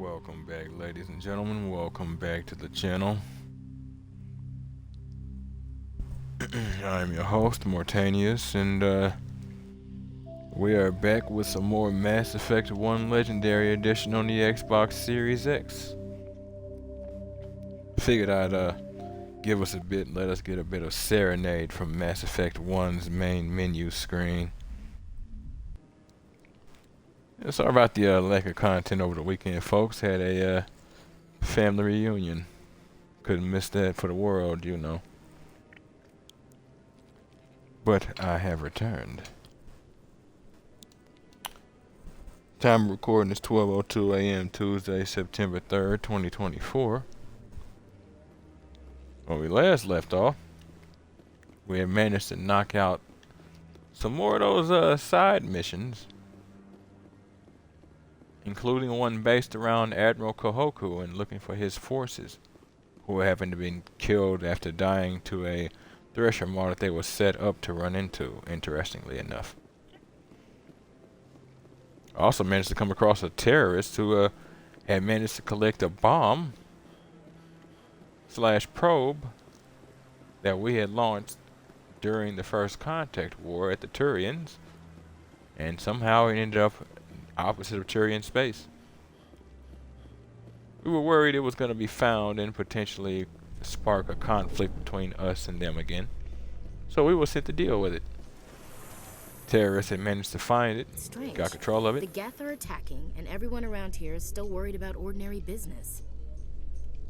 Welcome back, ladies and gentlemen. Welcome back to the channel. I'm your host, Mortanius, and we are back with some more Mass Effect 1 Legendary Edition on the Xbox Series X. Figured I'd let us get a bit of serenade from Mass Effect 1's main menu screen. Sorry about the lack of content over the weekend, folks. Had a family reunion. Couldn't miss that for the world, you know. But I have returned. Time of recording is 12:02 a.m. Tuesday, September 3rd, 2024. When we last left off, we had managed to knock out some more of those side missions, including one based around Admiral Kohoku and looking for his forces, who happened to be killed after dying to a Thresher mod that they were set up to run into, interestingly enough. I also managed to come across a terrorist who had managed to collect a bomb / probe that we had launched during the First Contact War at the Turians, and somehow it ended up opposite of Turian space. We were worried it was going to be found and potentially spark a conflict between us and them again, so we were sent to deal with it. Terrorists had managed to find it, Strange. got control of it. The Geth are attacking, and everyone around here is still worried about ordinary business.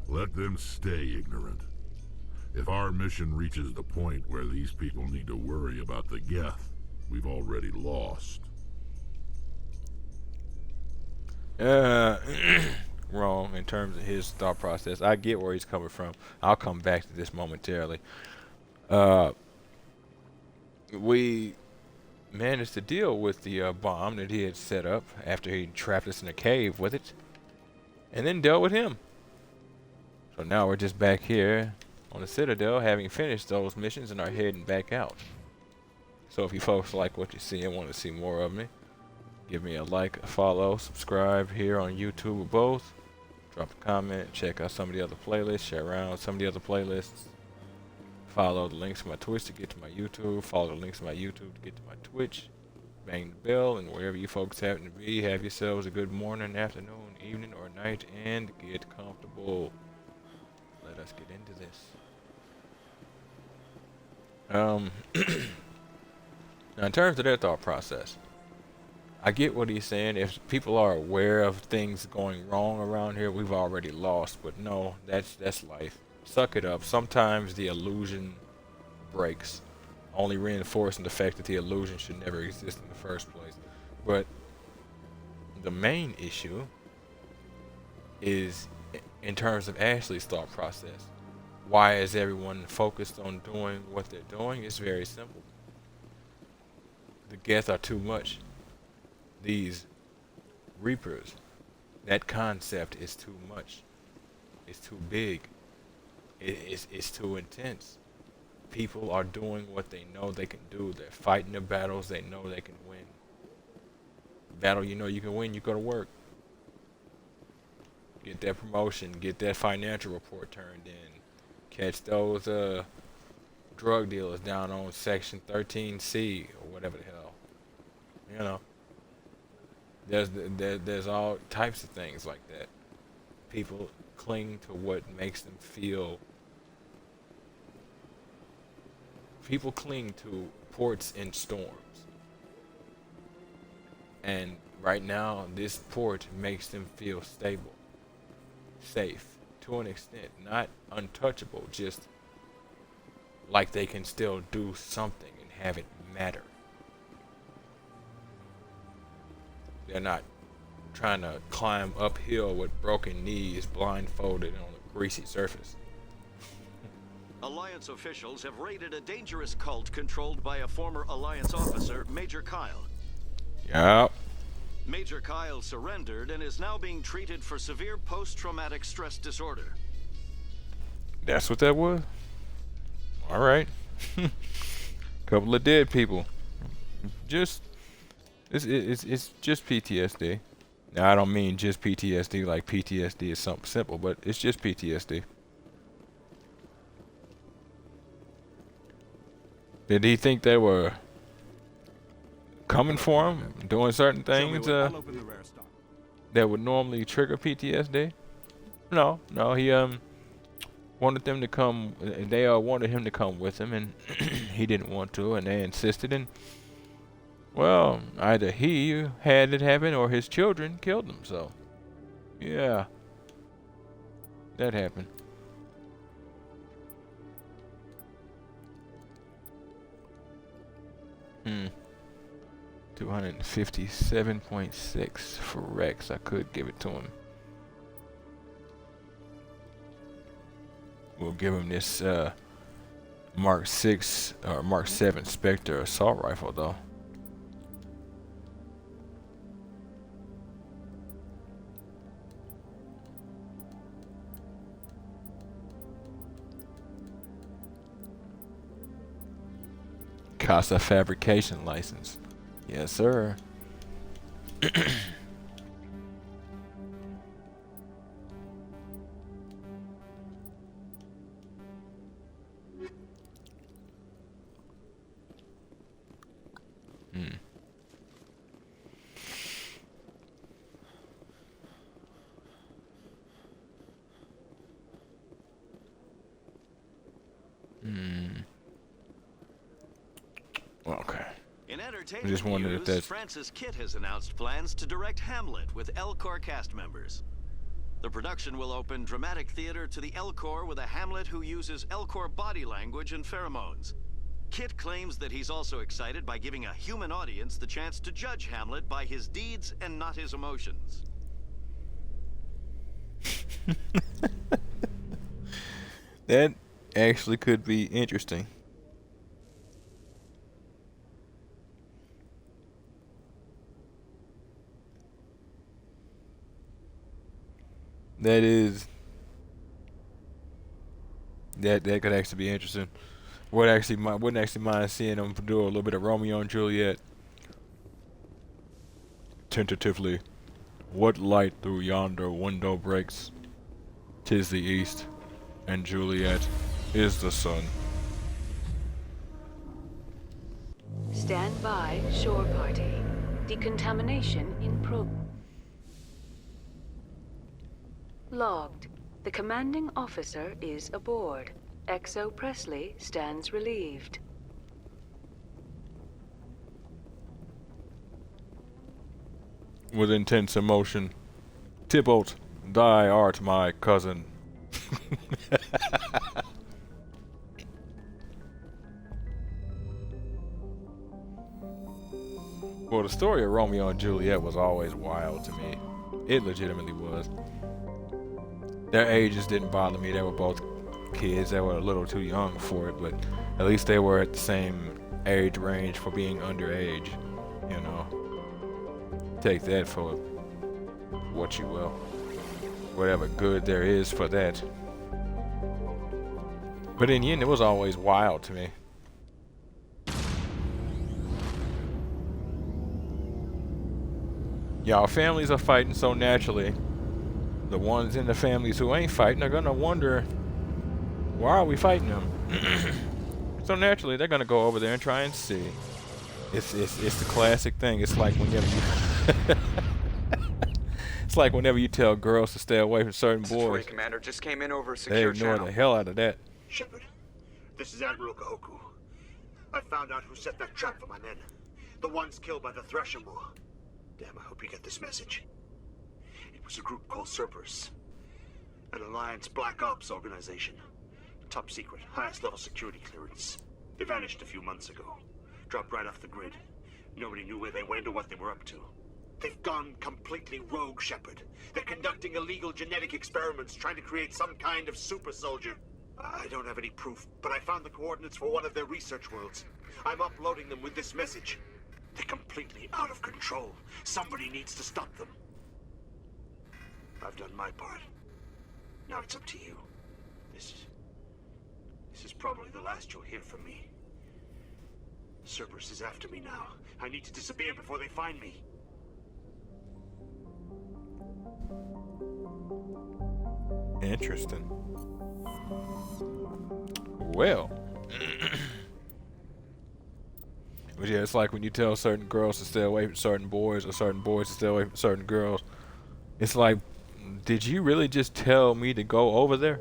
Let them stay ignorant. If our mission reaches the point where these people need to worry about the Geth, we've already lost. Wrong in terms of his thought process. I get where he's coming from. I'll come back to this momentarily. We managed to deal with the bomb that he had set up after he trapped us in a cave with it, and then dealt with him. So now we're just back here on the Citadel, having finished those missions, and are heading back out. So if you folks like what you see and want to see more of me, give me a like, a follow, subscribe here on YouTube or both. Drop a comment, check out some of the other playlists, share around some of the other playlists. Follow the links to my Twitch to get to my YouTube. Follow the links to my YouTube to get to my Twitch. Bang the bell, and wherever you folks happen to be, have yourselves a good morning, afternoon, evening, or night, and get comfortable. Let us get into this. Now, in terms of their thought process, I get what he's saying. If people are aware of things going wrong around here, we've already lost. But no, that's life. Suck it up. Sometimes the illusion breaks, only reinforcing the fact that the illusion should never exist in the first place. But the main issue is in terms of Ashley's thought process. Why is everyone focused on doing what they're doing? It's very simple. The Geth are too much. These Reapers, that concept is too much. It's too big. It's too intense. People are doing what they know they can do. They're fighting the battles they know they can win. Battle you know you can win, you go to work. Get that promotion, get that financial report turned in. Catch those drug dealers down on section 13C or whatever the hell. You know. There's all types of things like that. People cling to what makes them feel. People cling to ports in storms. And right now, this port makes them feel stable, safe, to an extent. Not untouchable, just like they can still do something and have it matter. They're not trying to climb uphill with broken knees, blindfolded on a greasy surface. Alliance officials have raided a dangerous cult controlled by a former Alliance officer, Major Kyle. Yup. Major Kyle surrendered and is now being treated for severe post-traumatic stress disorder. That's what that was? Alright. Couple of dead people. It's just PTSD. Now, I don't mean just PTSD, like PTSD is something simple, but it's just PTSD. Did he think they were coming for him, doing certain things that would normally trigger PTSD? No, no, he wanted them to come. They wanted him to come with him, and he didn't want to, and they insisted. And well, either he had it happen or his children killed him. So, yeah, that happened. Hmm. 257.6 for Rex. I could give it to him. We'll give him this Mark 6 or Mark 7 Spectre assault rifle though. Casa fabrication license. Yes, sir. Hmm. Hmm. Okay. In I entertainment just wondered if news, that's Francis Kitt has announced plans to direct Hamlet with Elcor cast members. The production will open dramatic theater to the Elcor with a Hamlet who uses Elcor body language and pheromones. Kitt claims that he's also excited by giving a human audience the chance to judge Hamlet by his deeds and not his emotions. that actually could be interesting. That is that could actually be interesting. Wouldn't actually mind seeing them do a little bit of Romeo and Juliet. Tentatively, what light through yonder window breaks? 'Tis the east, and Juliet is the sun. Stand by, shore party. Decontamination in progress. Logged. The commanding officer is aboard. XO Presley stands relieved. With intense emotion, Tybalt, thy art my cousin. Well, the story of Romeo and Juliet was always wild to me. It legitimately was. Their ages didn't bother me. They were both kids. They were a little too young for it, but at least they were at the same age range for being underage. You know, take that for what you will. Whatever good there is for that. But in the end, it was always wild to me. Y'all families are fighting so naturally. The ones in the families who ain't fighting are gonna wonder, why are we fighting them? So naturally, they're gonna go over there and try and see. It's the classic thing. It's like whenever you it's like whenever you tell girls to stay away from certain boys. Commander just came in over a They secure ignore channel. the hell out of that. Shepard, this is Admiral Kahoku. I found out who set that trap for my men. The ones killed by the Thresher Moor. Damn, I hope you get this message. It was a group called Cerberus. An Alliance Black Ops organization. Top secret, highest level security clearance. They vanished a few months ago. Dropped right off the grid. Nobody knew where they went or what they were up to. They've gone completely rogue, Shepard. They're conducting illegal genetic experiments, trying to create some kind of super soldier. I don't have any proof, but I found the coordinates for one of their research worlds. I'm uploading them with this message. They're completely out of control. Somebody needs to stop them. I've done my part. Now it's up to you. This is probably the last you'll hear from me. Cerberus is after me now. I need to disappear before they find me. Interesting. Well. But yeah, it's like when you tell certain girls to stay away from certain boys or certain boys to stay away from certain girls. It's like, did you really just tell me to go over there?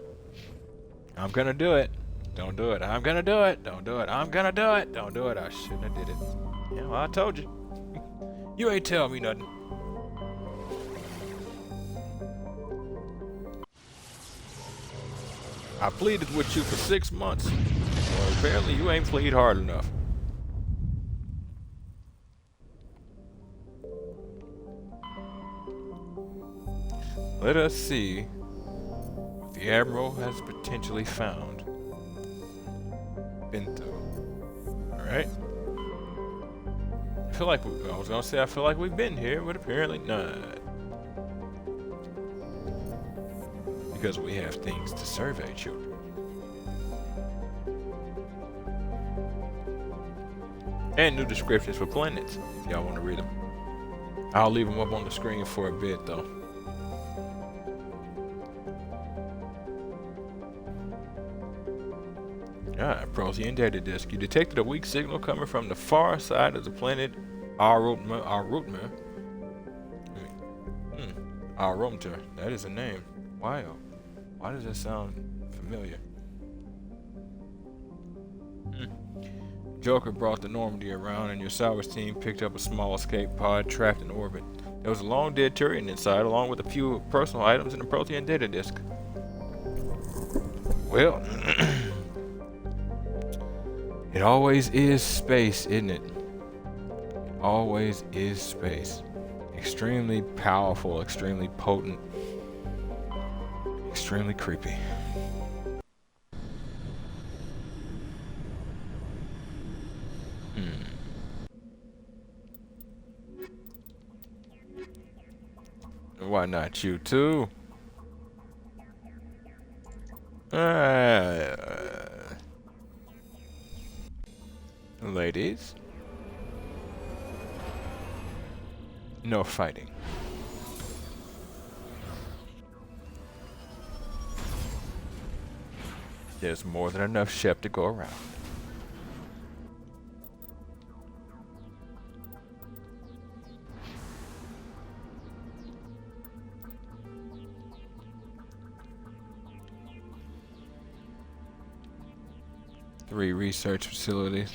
I'm gonna do it. Don't do it. I'm gonna do it. Don't do it. I'm gonna do it. Don't do it. I shouldn't have did it. Yeah, well, I told you. You ain't tell me nothing. I pleaded with you for 6 months. Well, apparently you ain't plead hard enough. Let us see what the Admiral has potentially found. Been through. Alright. I feel like I was gonna say I feel like we've been here, but apparently not. Because we have things to survey, children. And new descriptions for planets, if y'all want to read them. I'll leave them up on the screen for a bit, though. Protean data disk. You detected a weak signal coming from the far side of the planet Arutma. Arumter. That is a name. Wow. Why does that sound familiar? Joker brought the Normandy around, and your Cerberus team picked up a small escape pod trapped in orbit. There was a long dead Turian inside, along with a few personal items in the Protean data disk. Well, it always is space, isn't it? It always is space. Extremely powerful, extremely potent, extremely creepy. Why not you too? Ladies? No fighting. There's more than enough Shep to go around. Three research facilities.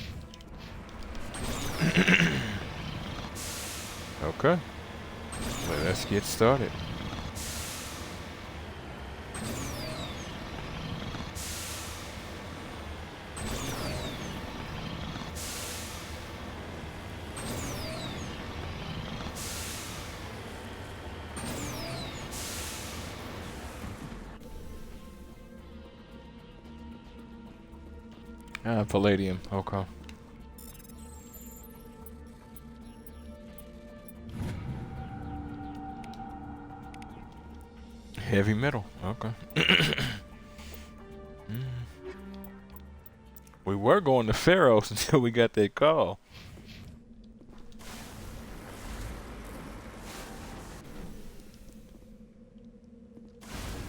Okay. Let's get started. Palladium. Okay. Heavy metal. Okay. We were going to Pharaohs until we got that call.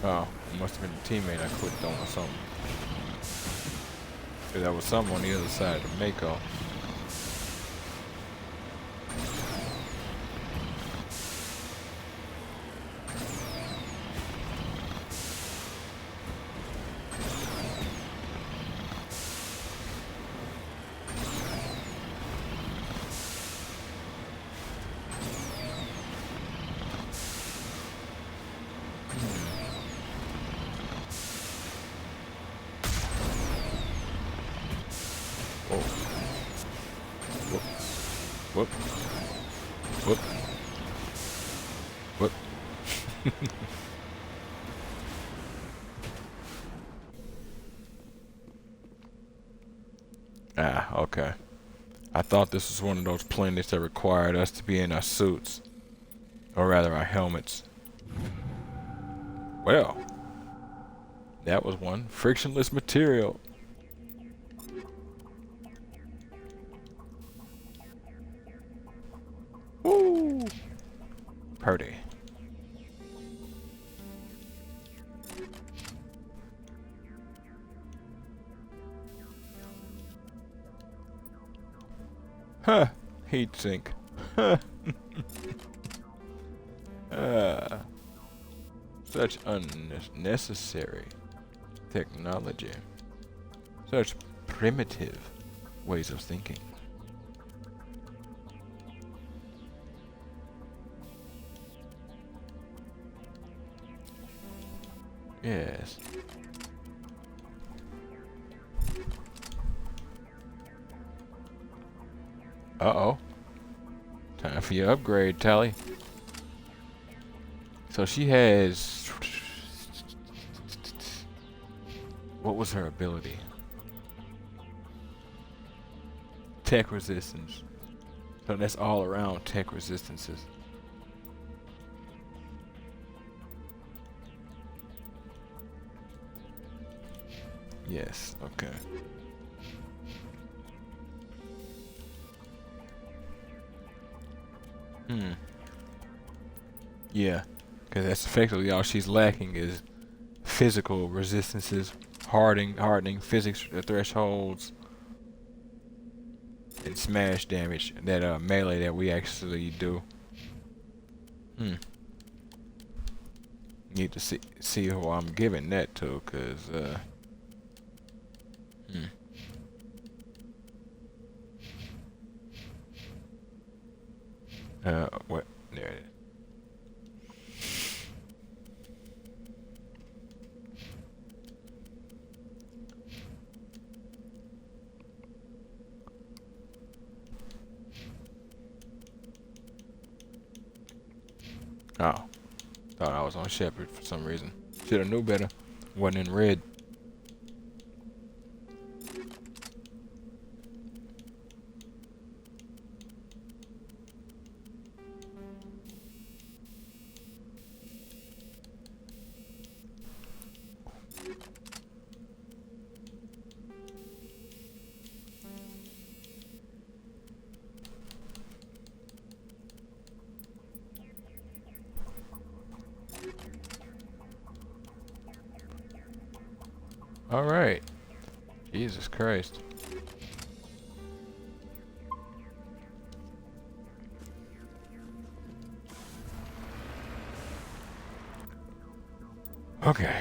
Oh, it must have been a teammate I clicked on or something. There was something on the other side of the Mako. Whoop. Whoop. Whoop. Ah, okay. I thought this was one of those planets that required us to be in our suits. Or rather, our helmets. Well, that was one. Frictionless material. Woo! Purdy. Huh. Heat sink. Huh. Such unnecessary technology. Such primitive ways of thinking. Yes. Uh-oh. Time for your upgrade, Tally. So she has... What was her ability? Tech resistance. So that's all around tech resistances. Yes, okay. Yeah, because that's effectively all she's lacking is physical resistances, hardening physics thresholds, and smash damage. That melee that we actually do. Need to see who I'm giving that to, cause what? There it is. Oh, thought I was on Shepherd for some reason. Should have knew better. Wasn't in red. All right. Jesus Christ. Okay.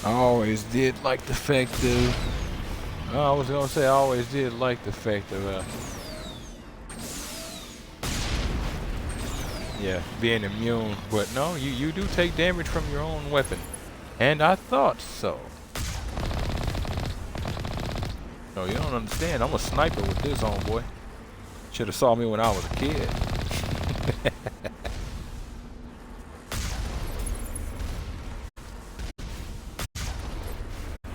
I always did like the fact of... I was gonna say I always did like the fact of yeah, being immune, but no, you do take damage from your own weapon. And I thought so. No, you don't understand. I'm a sniper with this homeboy. Should have saw me when I was a kid.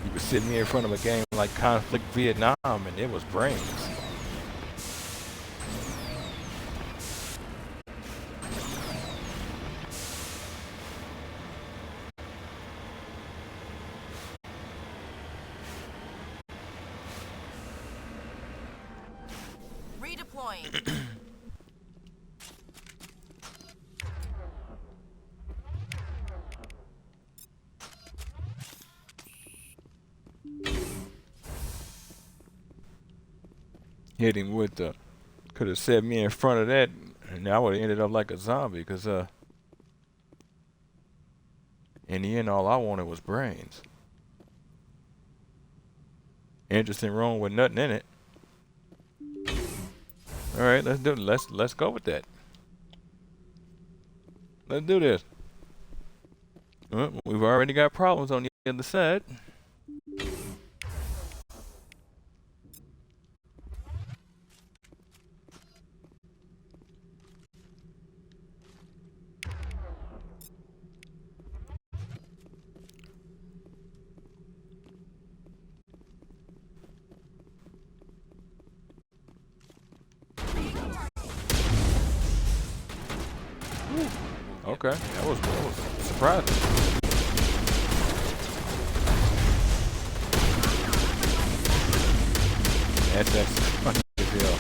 You could sit me in front of a game like Conflict Vietnam and it was brains. Redeploying. Hit him with the... Could have set me in front of that and I would have ended up like a zombie because in the end all I wanted was brains. Interesting room with nothing in it. All right, let's do it. Let's go with that. Let's do this. We've already got problems on the other side. Okay, that was surprising. That's funny as hell.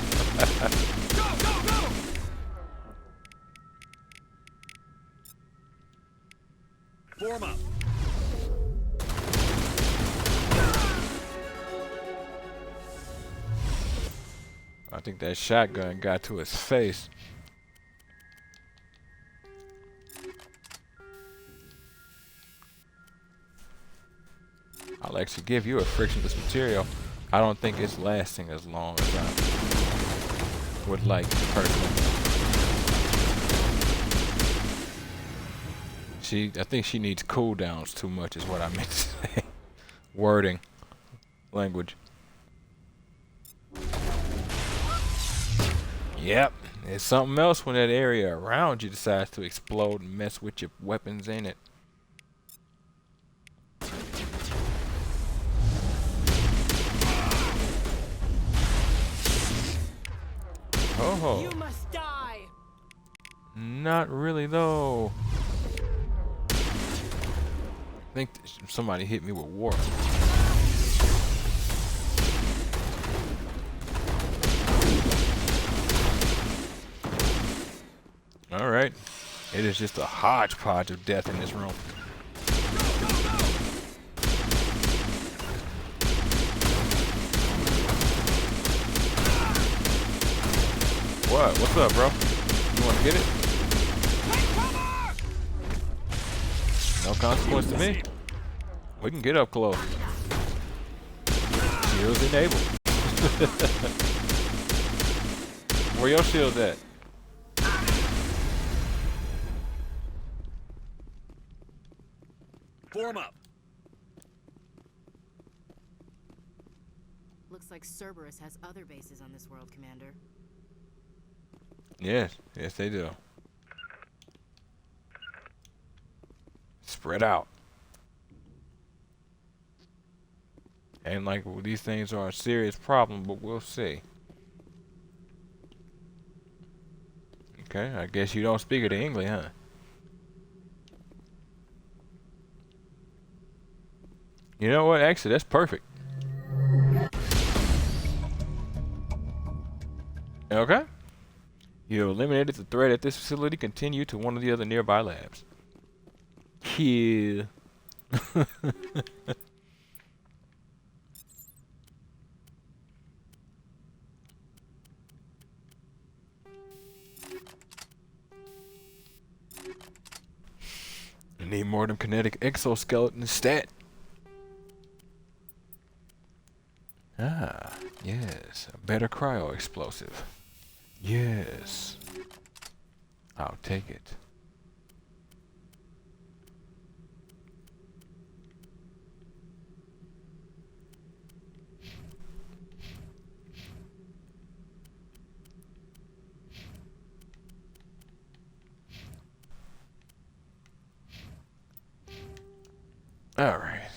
Form up. I think that shotgun got to his face. I'll actually give you a frictionless material. I don't think it's lasting as long as I would like personally. I think she needs cooldowns too much is what I meant to say. Wording. Language. Yep. There's something else when that area around you decides to explode and mess with your weapons, ain't it? Oh. You must die. Not really though. I think somebody hit me with water. Alright. It is just a hodgepodge of death in this room. What? What's up, bro? You want to get it? No consequence to me. We can get up close. Shields enabled. Where your shields at? Form up. Looks like Cerberus has other bases on this world, Commander. Yes, yes they do. Spread out. Ain't like these things are a serious problem, but we'll see. Okay, I guess you don't speak it in English, huh? You know what? Actually, that's perfect. Okay. You eliminated the threat at this facility. Continue to one of the other nearby labs. Kill. Need more than kinetic exoskeleton stat. Ah, yes. A better cryo explosive. Yes. I'll take it. All right.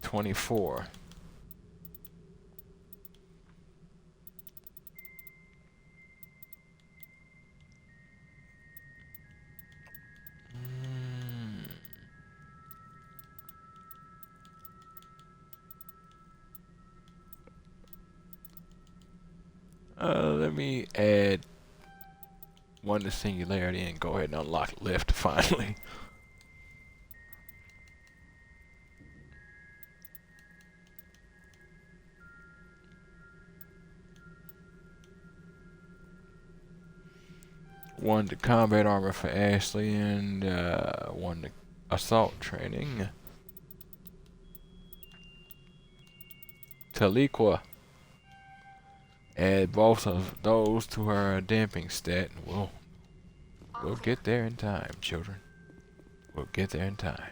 24. Let me add one to singularity and go ahead and unlock lift finally. One to combat armor for Ashley and one to assault training. Taliqua. Add both of those to her damping stat. And we'll get there in time, children. We'll get there in time.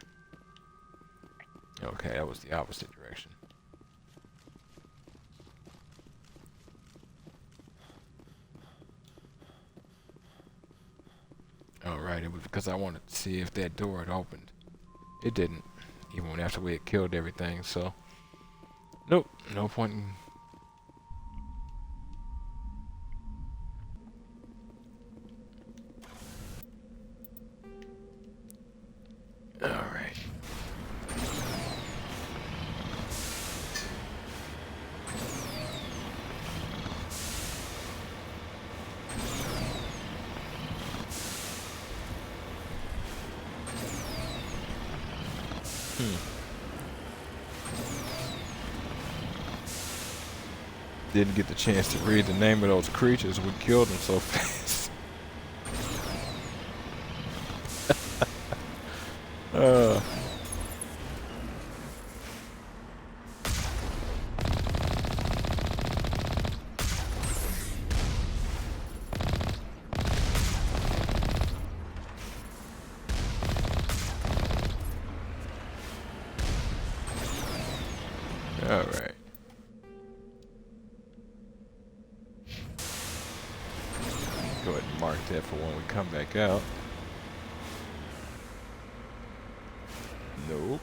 Okay, that was the opposite direction. Alright, it was because I wanted to see if that door had opened. It didn't, even after we had killed everything, so... Nope, no point in... Alright. Didn't get the chance to read the name of those creatures. We killed them so fast. All right. Go ahead and mark that for when we come back out. Nope.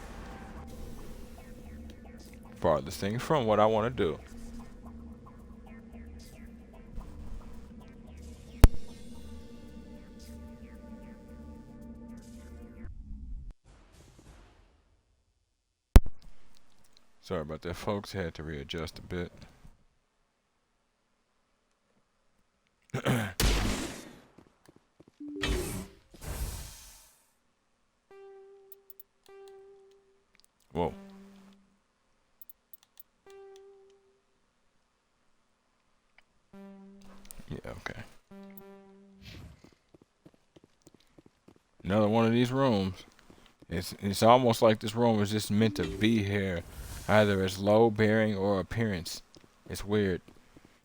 Farthest thing from what I want to do. Sorry about that, folks. Had to readjust a bit. Whoa. Yeah, okay. Another one of these rooms. It's almost like this room is just meant to be here, either as low bearing or appearance. It's weird.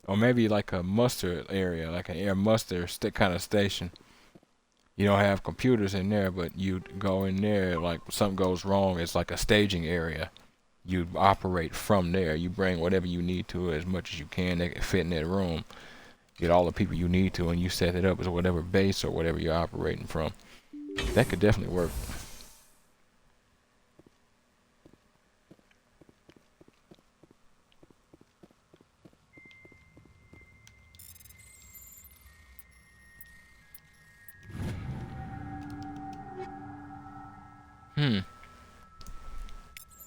Or maybe like a muster area, like an air muster kind of station. You don't have computers in there, but you go in there, like something goes wrong, it's like a staging area. You operate from there. You bring whatever you need to as much as you can that can fit in that room. Get all the people you need to, and you set it up as whatever base or whatever you're operating from. That could definitely work.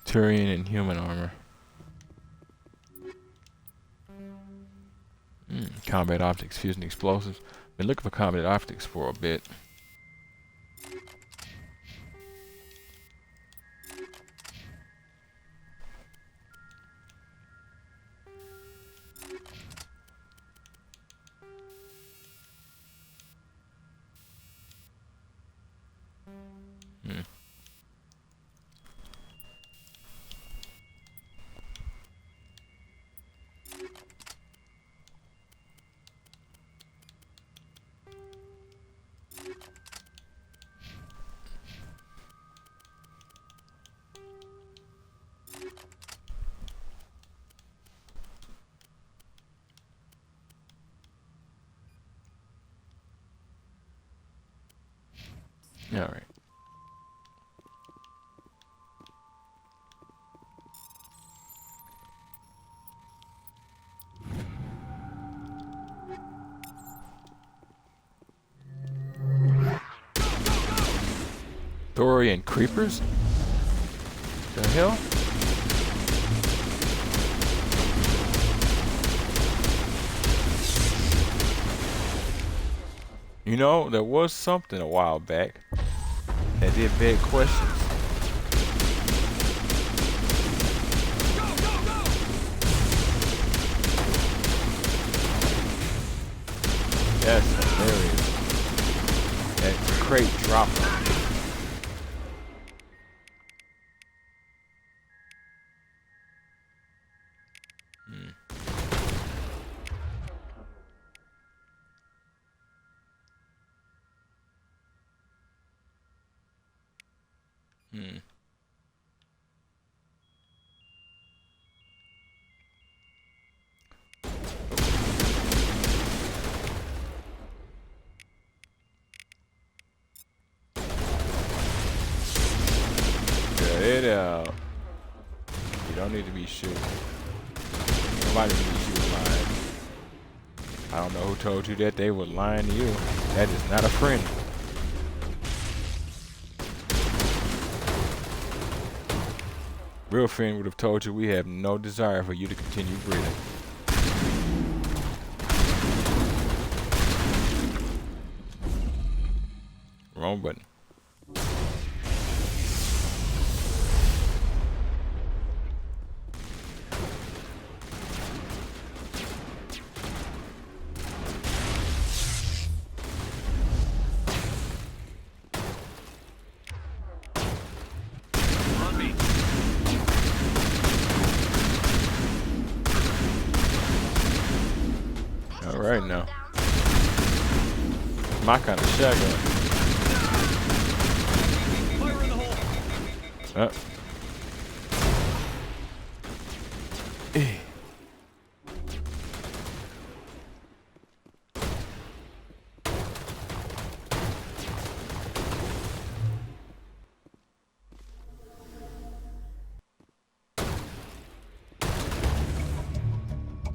Turian and human armor. Combat optics, fusing explosives. Been looking for combat optics for a bit. All right. Thorian creepers? The hell? You know, there was something a while back that did beg questions. That's hilarious. That crate dropped on me. Cut it out. You don't need to be shooting. Nobody needs you lying. I don't know who told you that they were lying to you. That is not a friend. Real friend would have told you we have no desire for you to continue breathing. Wrong button. right now. My kind of shotgun. Fire in the hole. Eh.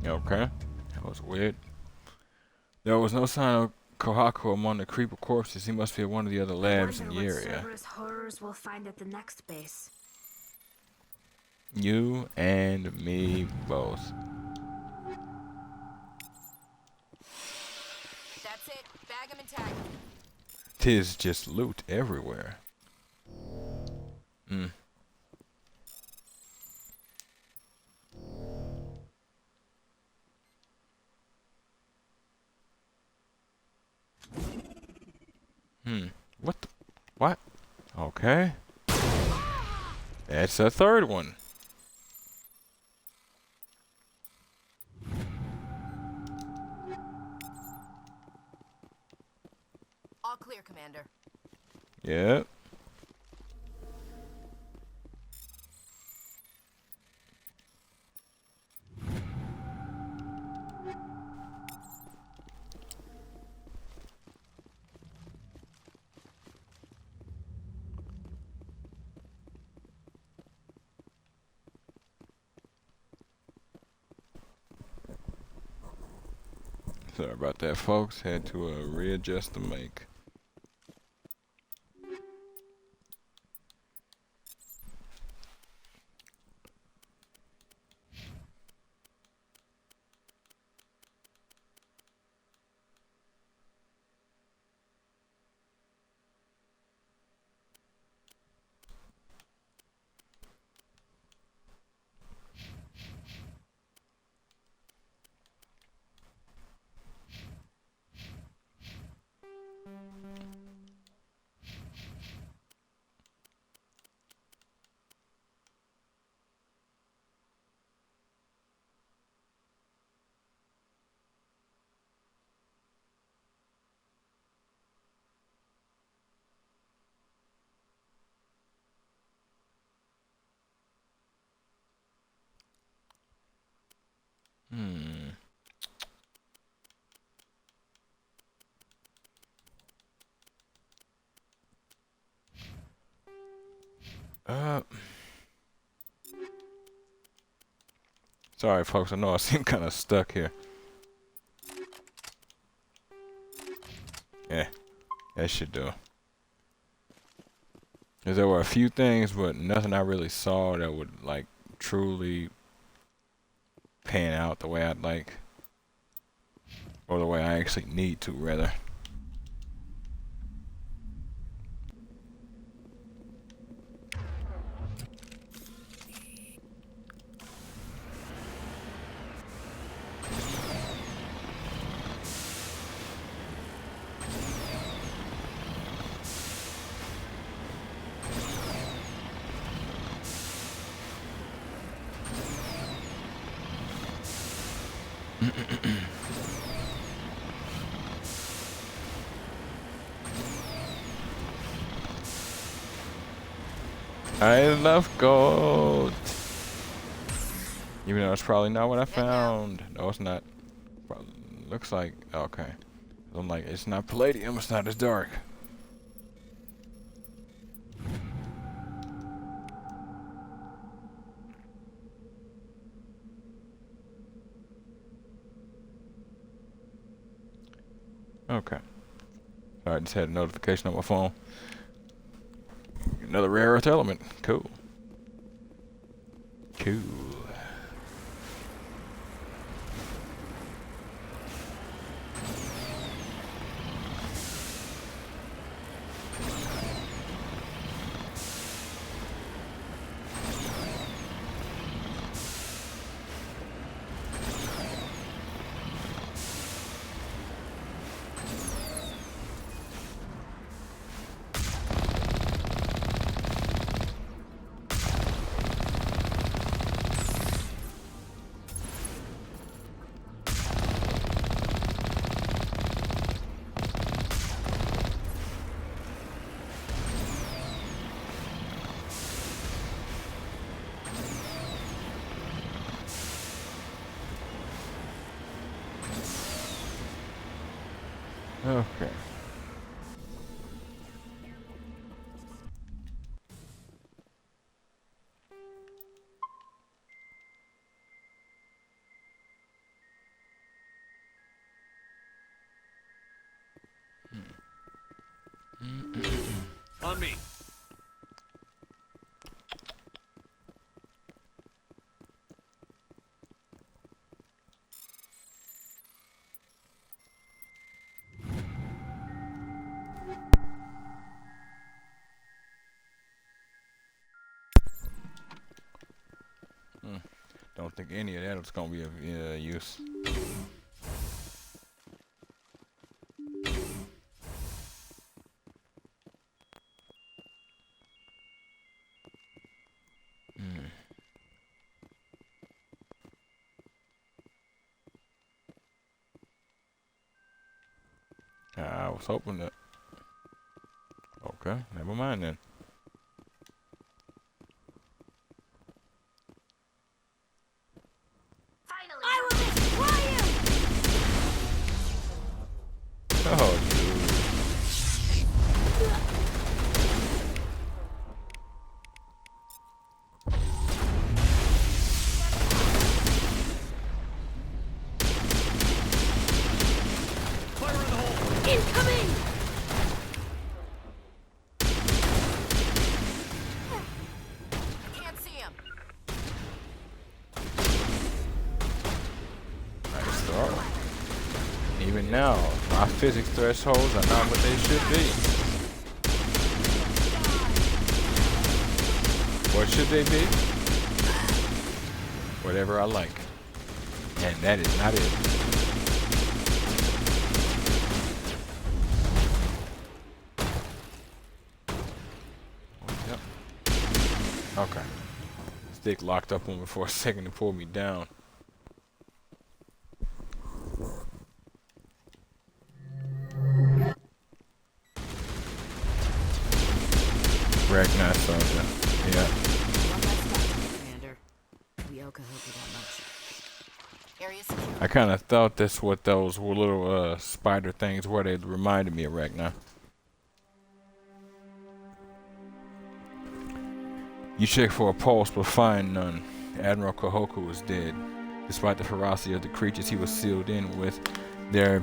Okay, that was weird. There was no sign of Kohaku among the creeper corpses. He must be at one of the other labs in the Wonder what area. Cerberus horrors we'll find at the next base. You and me both. That's it. Bag him and tag him. Tis just loot everywhere. Hmm. What the? What? Okay. That's a third one. All clear, Commander. Yep. Sorry about that, folks. Had to readjust the mic. Hmm. Uh. Sorry, folks. I know I seem kind of stuck here. Yeah, that should do. 'Cause there were a few things, but nothing I really saw that would like truly pan out the way I'd like, or the way I actually need to, rather. I love gold. Even though it's probably not what I found. No, it's not. Probably looks like okay. I'm like, it's not palladium. It's not as dark. Okay. Alright, just had a notification on my phone. Another rare earth element. Cool. Cool. Okay. On me. Don't think any of that was gonna be of use. I was hoping that. Okay, never mind then. Finally, I will destroy you! Oh, dude. Fire in the hole. Incoming! Can't see him. Nice throw. Even now, my physics thresholds are not what they should be. What should they be? Whatever I like. And that is not it. Yep. Okay. Stick locked up on me for a second to pull me down. Recognize soldier. Yeah. One last stop, Commander. We owe Cahokia that much. Area secure. I kind of thought that's what those were little spider things were. They reminded me of Ragnar. You check for a pulse, but find none. Admiral Kahoku is dead. Despite the ferocity of the creatures he was sealed in with, there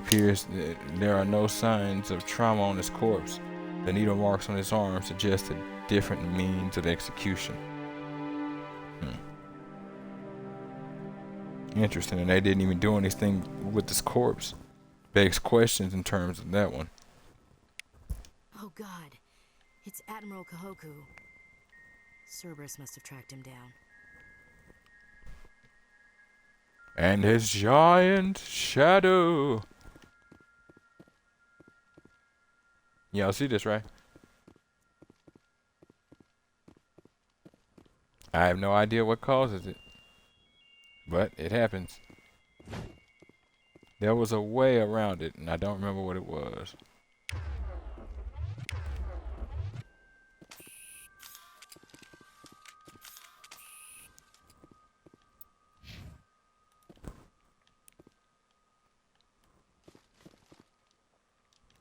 are no signs of trauma on his corpse. The needle marks on his arm suggest a different means of execution. Interesting, and they didn't even do anything with this corpse. Begs questions in terms of that one. Oh God, it's Admiral Kahoku. Cerberus must have tracked him down. And his giant shadow. Y'all see this, right? I have no idea what causes it, but it happens. There was a way around it, and I don't remember what it was.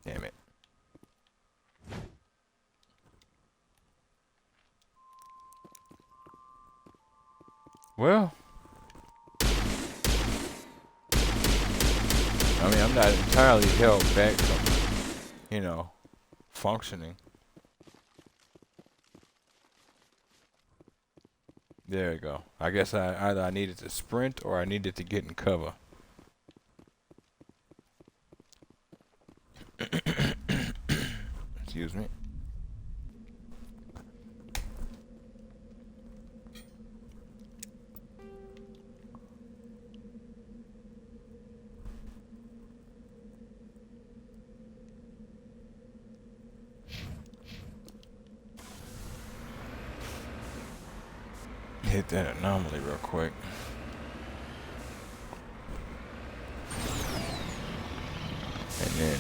Damn it. Well, I mean, I'm not entirely held back from, you know, functioning. There we go. I guess either I needed to sprint or I needed to get in cover. Excuse me. Hit that anomaly real quick. And then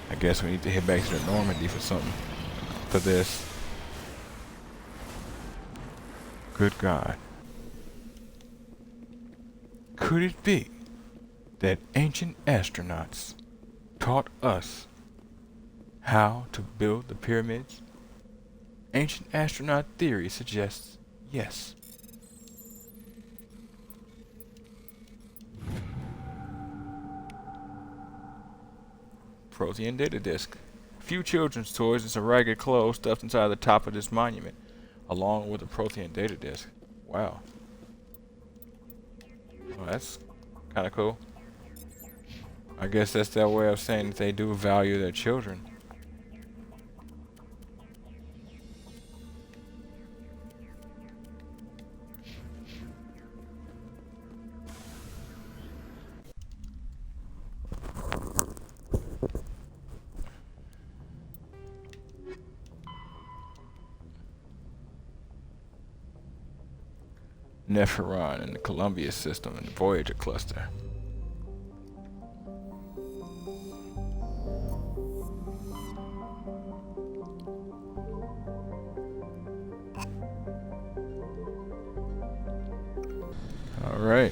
I guess we need to head back to the Normandy for something. For this. Good God. Could it be that ancient astronauts taught us How to build the pyramids? Ancient astronaut theory suggests yes. Protean data disk. A few children's toys and some ragged clothes stuffed inside the top of this monument, along with a Protean data disk. Wow. Well, that's kind of cool. I guess that's their way of saying that they do value their children. Nepheron in the Columbia system and the Voyager cluster. All right.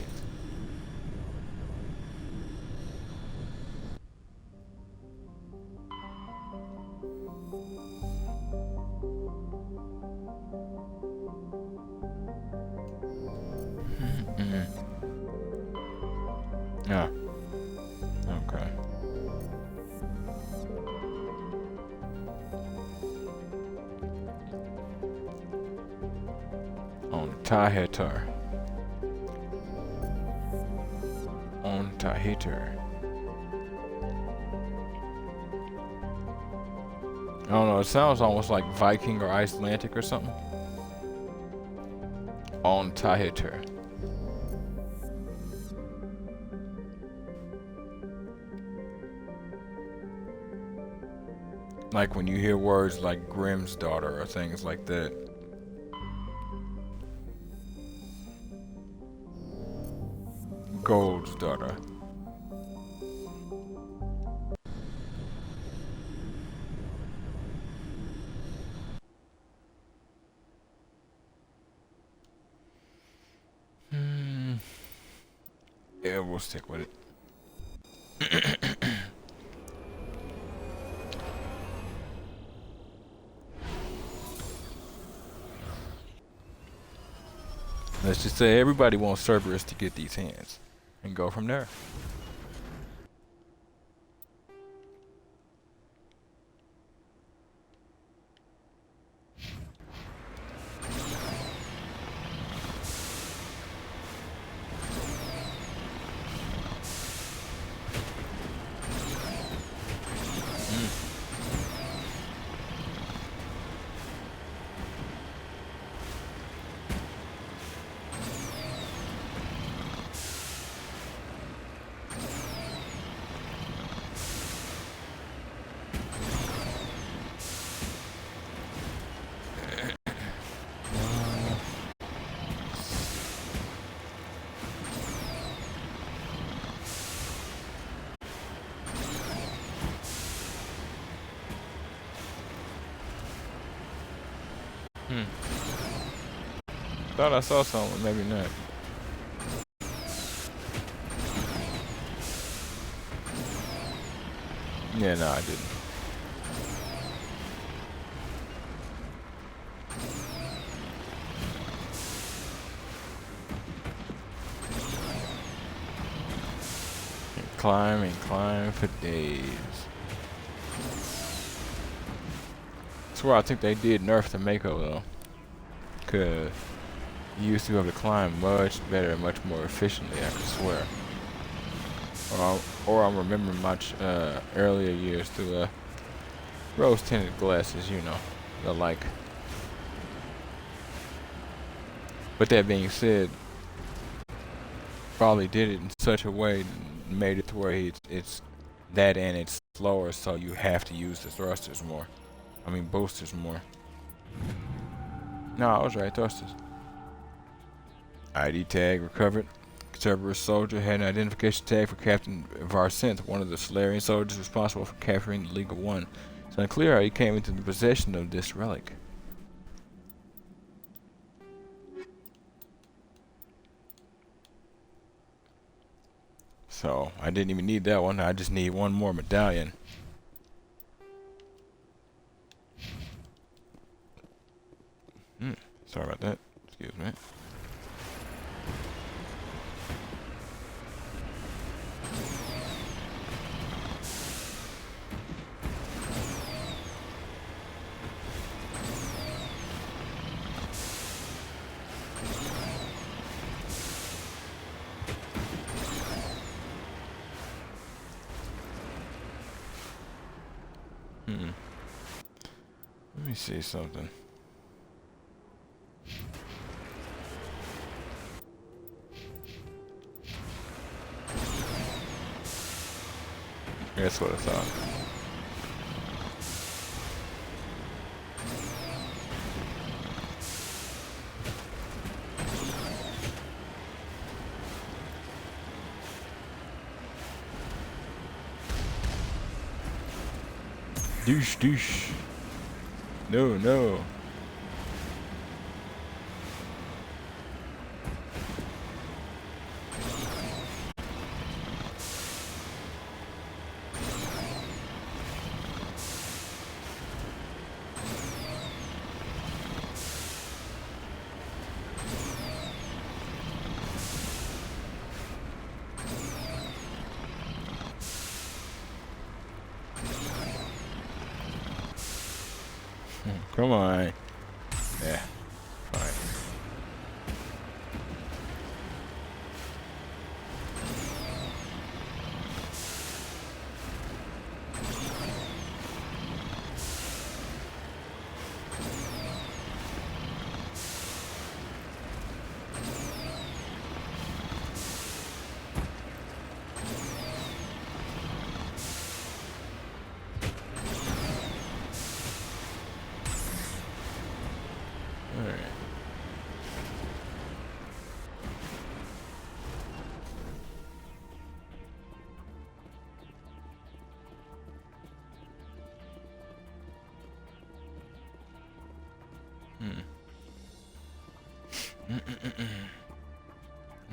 Yeah. Okay. On Tahitar. On Tahitar. I don't know, it sounds almost like Viking or Icelandic or something. On Tahitar. Like when you hear words like Grimm's daughter or things like that. Gold's daughter. Yeah, we'll stick with it. Let's just say everybody wants Cerberus to get these hands and go from there. Thought I saw something, maybe not. Yeah, no, I didn't. And climb for days. That's where I think they did nerf the Mako though. Cause you used to be able to climb much better and much more efficiently, I could swear. Or I'm remembering much earlier years through rose tinted glasses, you know, the like. But that being said, probably did it in such a way, made it to where it's that and it's slower, so you have to use the thrusters more. I mean boosters more. No, I was right, thrusters. ID tag recovered. Cerberus soldier had an identification tag for Captain Varsinth, one of the Solarian soldiers responsible for capturing the League of One. It's unclear how he came into the possession of this relic. So, I didn't even need that one, I just need one more medallion. Sorry about that. Excuse me. Let me see something. That's what I thought. Douche, douche. No, no. Come on. Yeah. Fine.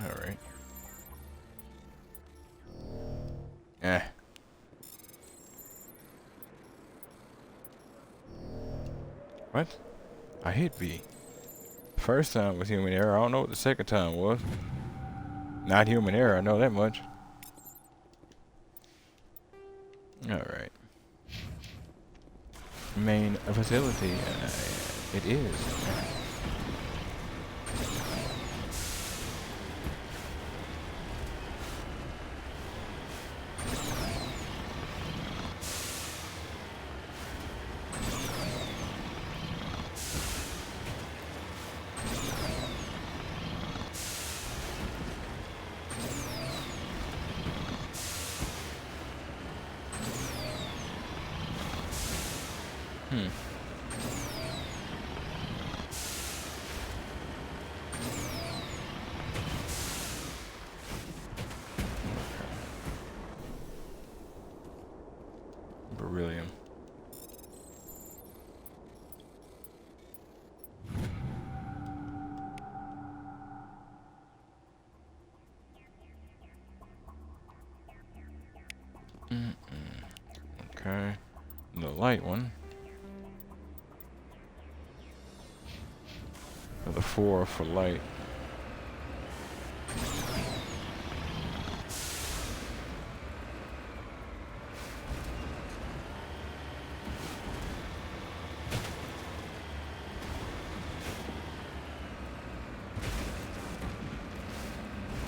Alright. Alright. What? I hit B. First time was human error. I don't know what the second time was. Not human error, I know that much. Alright. Main facility. It is. Beryllium. Okay. The light one. The 4 for light.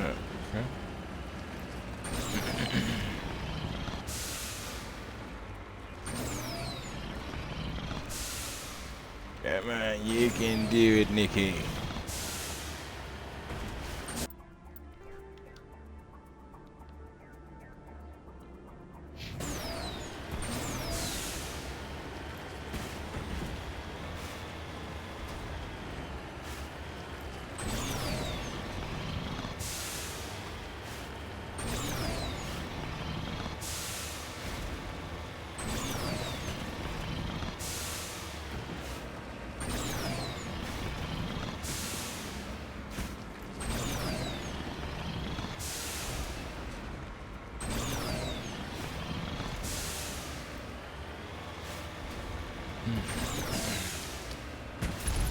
Okay. Come on, you can do it, Nikki.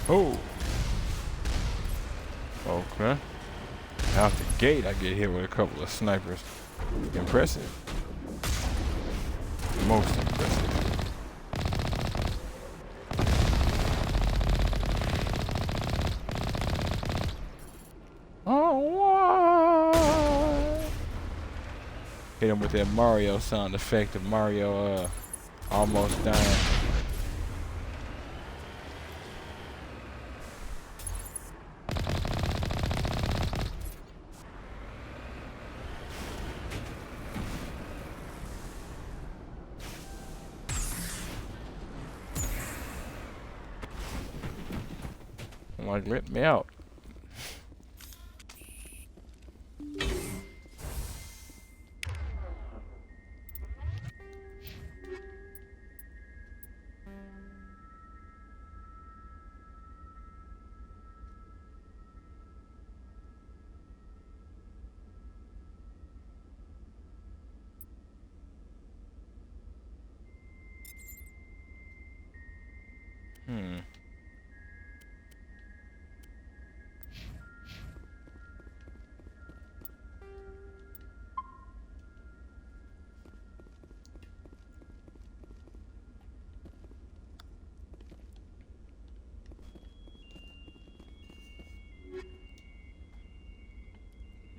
Oh. Okay. Out the gate, I get hit with a couple of snipers. Impressive. Most impressive. Oh, what? Hit him with that Mario sound effect of Mario almost dying. I'm like, let me out.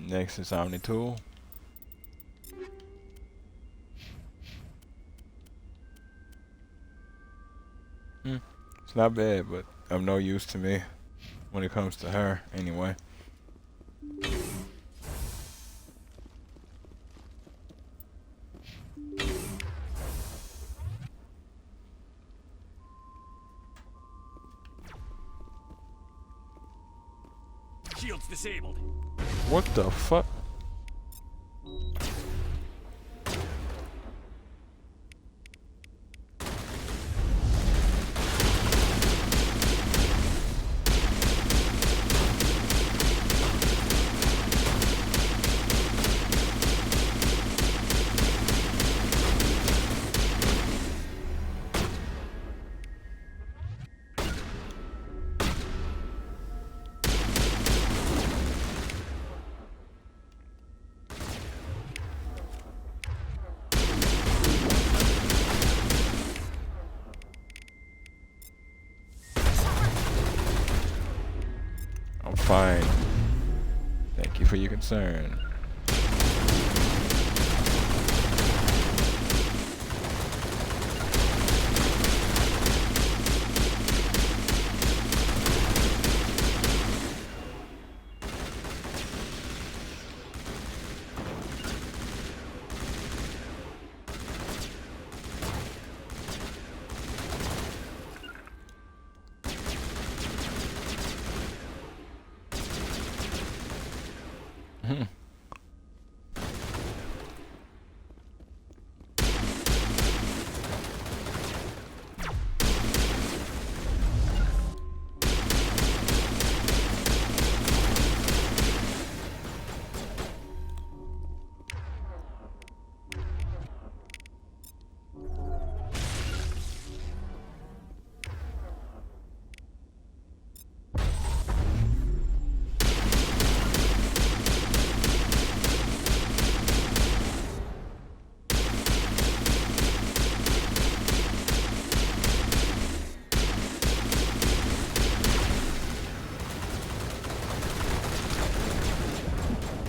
Next is Omni Tool. It's not bad, but of no use to me when it comes to her, anyway. Shields disabled. What the fuck? I'm fine. Thank you for your concern.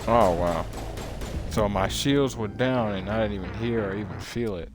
Oh wow. So my shields were down and I didn't even hear or even feel it.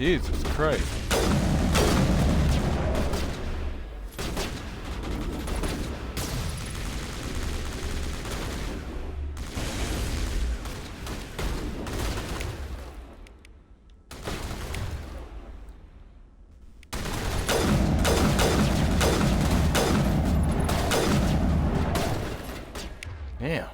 Jesus Christ. Damn.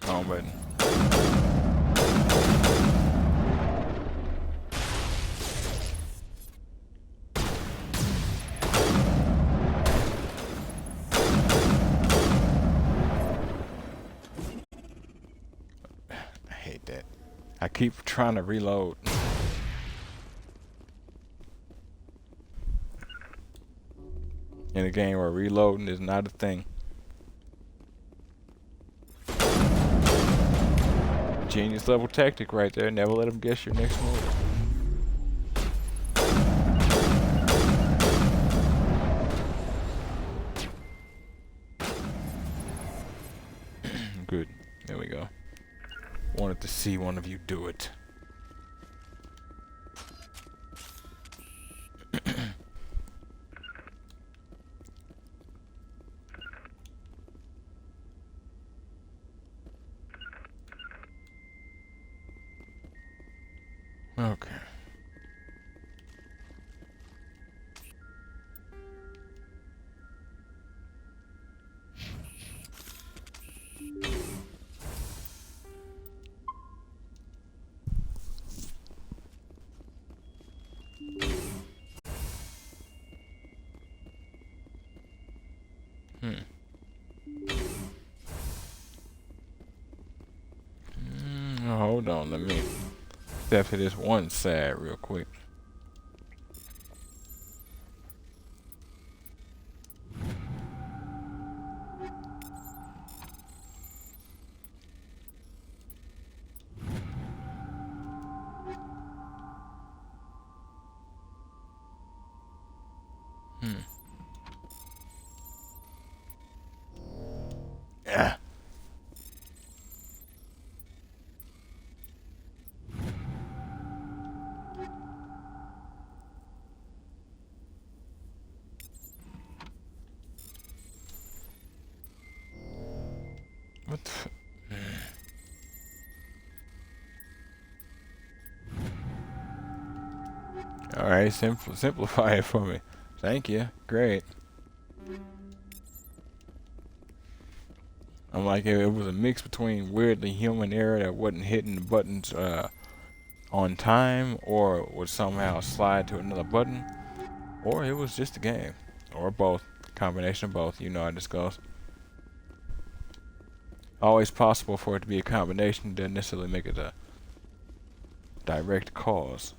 Wrong button. I hate that. I keep trying to reload. In a game where reloading is not a thing. Genius level tactic right there. Never let them guess your next move. Good. There we go. Wanted to see one of you do it. Okay. Hold on, let me step to this one side real quick. Ah. What the Alright, simplify it for me. Thank you. Great. I'm like, it was a mix between weirdly human error that wasn't hitting the buttons on time, or would somehow slide to another button, or it was just a game, or both. Combination of both. You know how this goes. Always possible for it to be a combination. Doesn't necessarily make it a direct cause,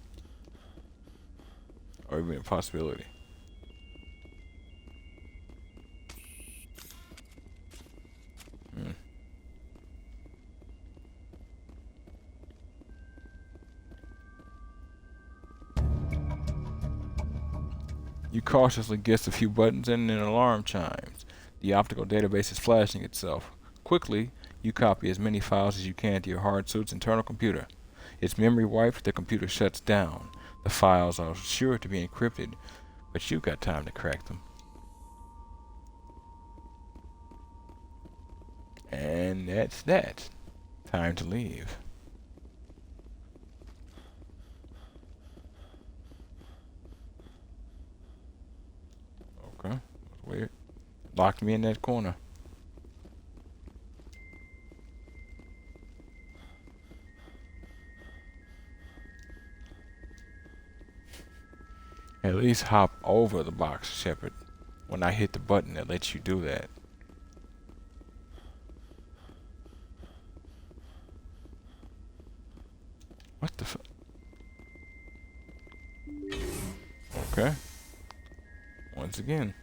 or even a possibility. You cautiously guess a few buttons and an alarm chimes. The optical database is flashing itself. Quickly, you copy as many files as you can to your hard suit's internal computer. Its memory wiped, the computer shuts down. The files are sure to be encrypted, but you've got time to crack them. And that's that. Time to leave. Okay, weird. Locked me in that corner. At least hop over the box, Shepard. When I hit the button that lets you do that. What the f... Okay. Once again.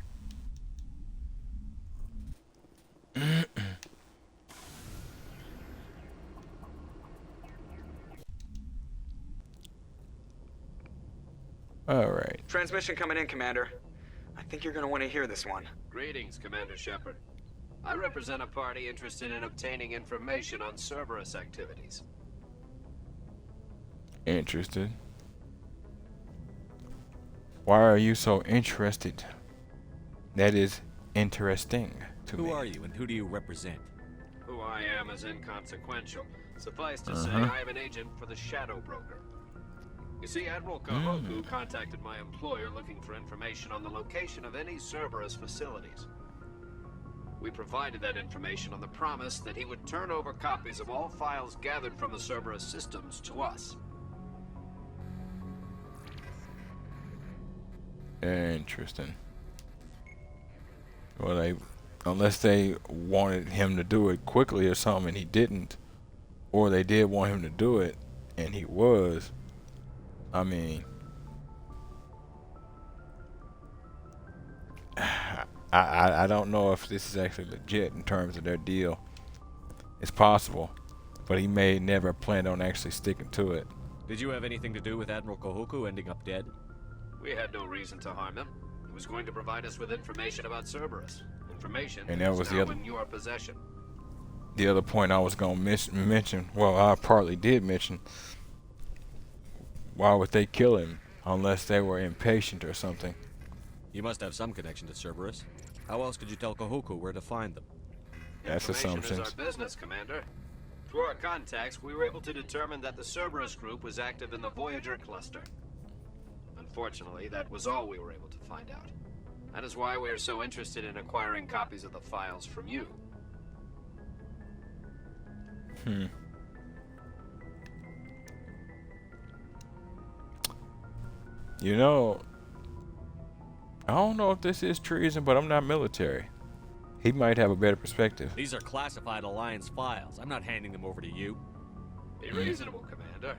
Alright. Transmission coming in, Commander. I think you're gonna want to hear this one. Greetings, Commander Shepard. I represent a party interested in obtaining information on Cerberus activities. Interested. Why are you so interested? That is interesting to me. Who are you and who do you represent? Who I am is inconsequential. Suffice to say, I am an agent for the Shadow Broker. You see, Admiral Kahoku contacted my employer looking for information on the location of any Cerberus facilities. We provided that information on the promise that he would turn over copies of all files gathered from the Cerberus systems to us. Interesting. Well, unless they wanted him to do it quickly or something and he didn't, or they did want him to do it and he was, I mean, I don't know if this is actually legit in terms of their deal. It's possible, but he may never planned on actually sticking to it. Did you have anything to do with Admiral Kahoku ending up dead? We had no reason to harm him. He was going to provide us with information about Cerberus. Information And that is was the now other- in your possession. The other point I was going to mention, well, I partly did mention, why would they kill him unless they were impatient or something? You must have some connection to Cerberus. How else could you tell Kahoku where to find them? That's Information assumptions. is our business, Commander. Through our contacts, we were able to determine that the Cerberus group was active in the Voyager cluster. Unfortunately, that was all we were able to find out. That is why we are so interested in acquiring copies of the files from you. You know, I don't know if this is treason, but I'm not military. He might have a better perspective. These are classified Alliance files. I'm not handing them over to you. Be reasonable, Commander.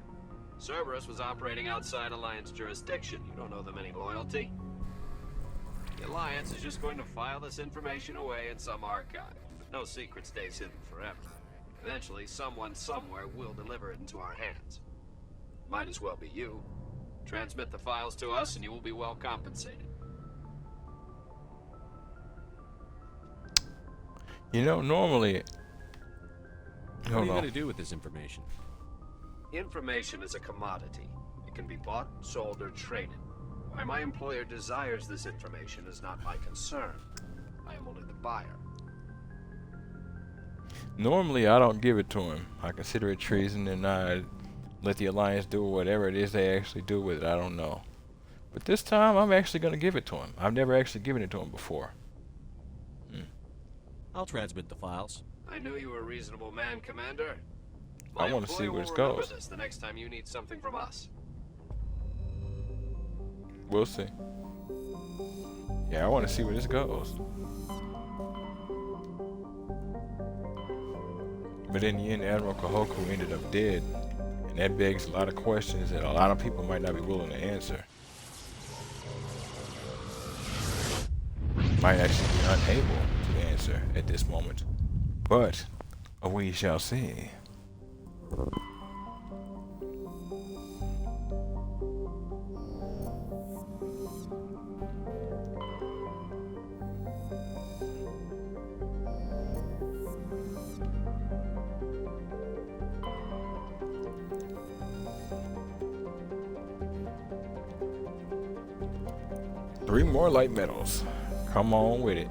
Cerberus was operating outside Alliance jurisdiction. You don't owe them any loyalty. The Alliance is just going to file this information away in some archive. But no secret stays hidden forever. Eventually, someone somewhere will deliver it into our hands. Might as well be you. Transmit the files to us and you will be well compensated. You know, normally... What are you going to do with this information? Information is a commodity. It can be bought, sold, or traded. Why my employer desires this information is not my concern. I am only the buyer. Normally, I don't give it to him. I consider it treason, and I let the Alliance do whatever it is they actually do with it. I don't know. But this time, I'm actually going to give it to him. I've never actually given it to him before. I'll transmit the files. I knew you were a reasonable man, Commander. I My want to see employer where this will remember goes. this the next time you need something from us. We'll see. Yeah, I want to see where this goes. But in the end, Admiral Kahoku ended up dead. And that begs a lot of questions that a lot of people might not be willing to answer. Might actually be unable to answer at this moment. But we shall see. 3 more light metals. Come on with it.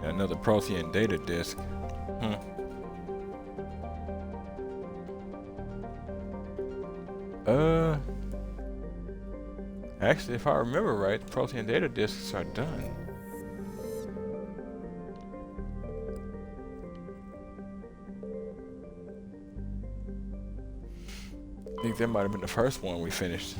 Got another Prothean data disk. Actually, if I remember right, the Prothean data disks are done. I think that might have been the first one we finished.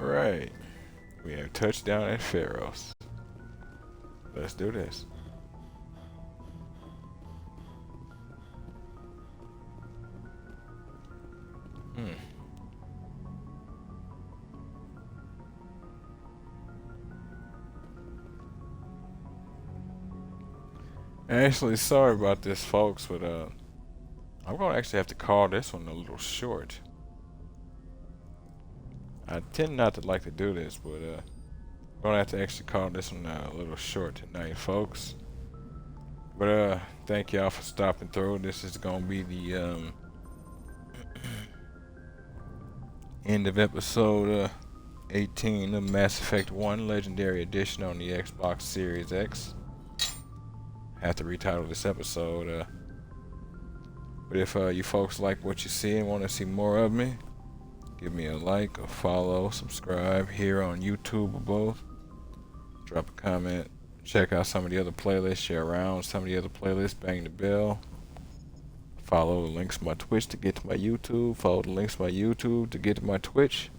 Alright. We have touchdown at Cerberus. Let's do this. Actually, sorry about this, folks, but I'm gonna actually have to call this one a little short. I tend not to like to do this, but I'm gonna have to actually call this one a little short tonight, folks. But thank y'all for stopping through. This is gonna be the end of episode 18 of Mass Effect 1 Legendary Edition on the Xbox Series X. Have to retitle this episode. But if you folks like what you see and want to see more of me, give me a like, a follow, subscribe here on YouTube or both. Drop a comment. Check out some of the other playlists. Share around some of the other playlists. Bang the bell. Follow the links to my Twitch to get to my YouTube. Follow the links to my YouTube to get to my Twitch.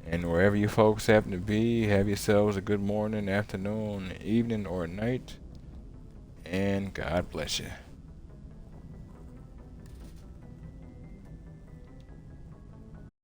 And wherever you folks happen to be, have yourselves a good morning, afternoon, evening, or night. And God bless you.